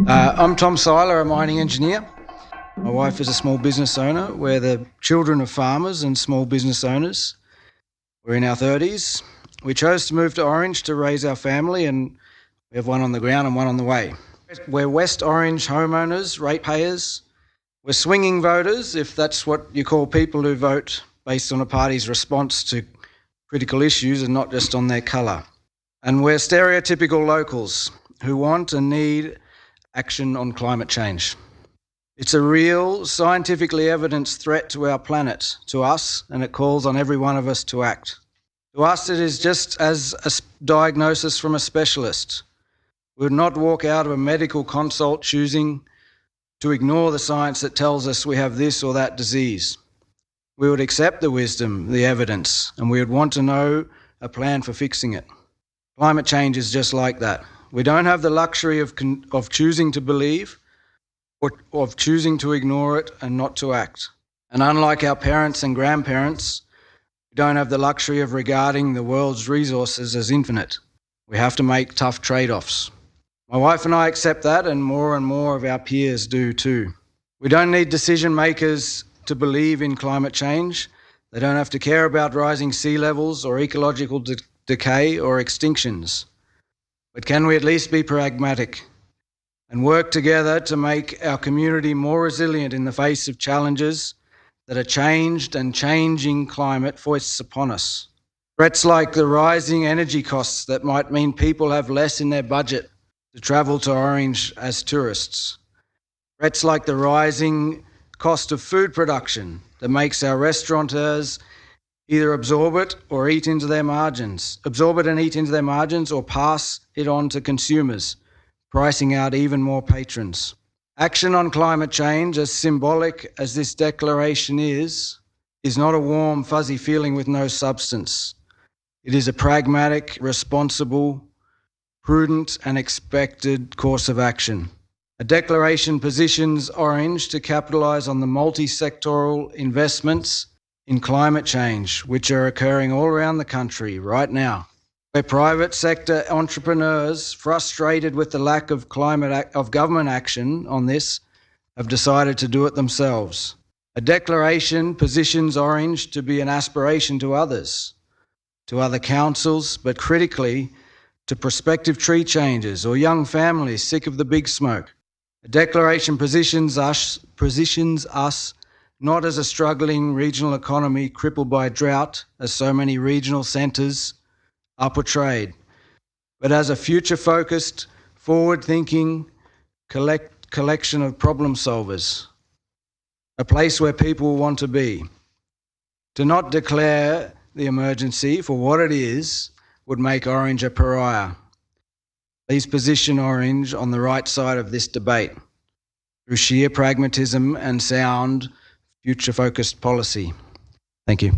I'm Tom Seiler, a mining engineer. My wife is a small business owner. We're the children of farmers and small business owners. We're in our 30s. We chose to move to Orange to raise our family, and we have one on the ground and one on the way. We're West Orange homeowners, ratepayers. We're swinging voters, if that's what you call people who vote based on a party's response to critical issues and not just on their colour. And we're stereotypical locals who want and need action on climate change. It's a real, scientifically evidenced threat to our planet, to us, and it calls on every one of us to act. To us, it is just as a diagnosis from a specialist. We would not walk out of a medical consult choosing to ignore the science that tells us we have this or that disease. We would accept the wisdom, the evidence, and we would want to know a plan for fixing it. Climate change is just like that. We don't have the luxury of choosing to believe or of choosing to ignore it and not to act. And unlike our parents and grandparents, we don't have the luxury of regarding the world's resources as infinite. We have to make tough trade-offs. My wife and I accept that, and more of our peers do too. We don't need decision makers to believe in climate change. They don't have to care about rising sea levels or ecological decay or extinctions. But can we at least be pragmatic and work together to make our community more resilient in the face of challenges that a changed and changing climate foists upon us? Threats like the rising energy costs that might mean people have less in their budget to travel to Orange as tourists. Threats like the rising cost of food production that makes our restaurateurs either absorb it and eat into their margins, or pass it on to consumers, pricing out even more patrons. Action on climate change, as symbolic as this declaration is not a warm, fuzzy feeling with no substance. It is a pragmatic, responsible, prudent and expected course of action. A declaration positions Orange to capitalise on the multi-sectoral investments in climate change, which are occurring all around the country right now, where private sector entrepreneurs, frustrated with the lack of government action on this, have decided to do it themselves. A declaration positions Orange to be an aspiration to others, to other councils, but critically to prospective tree changers or young families sick of the big smoke. A declaration positions us not as a struggling regional economy crippled by drought, as so many regional centres are portrayed, but as a future-focused, forward-thinking collection of problem solvers, a place where people want to be. To not declare the emergency for what it is would make Orange a pariah. Please position Orange on the right side of this debate through sheer pragmatism and sound, future-focused policy. Thank you.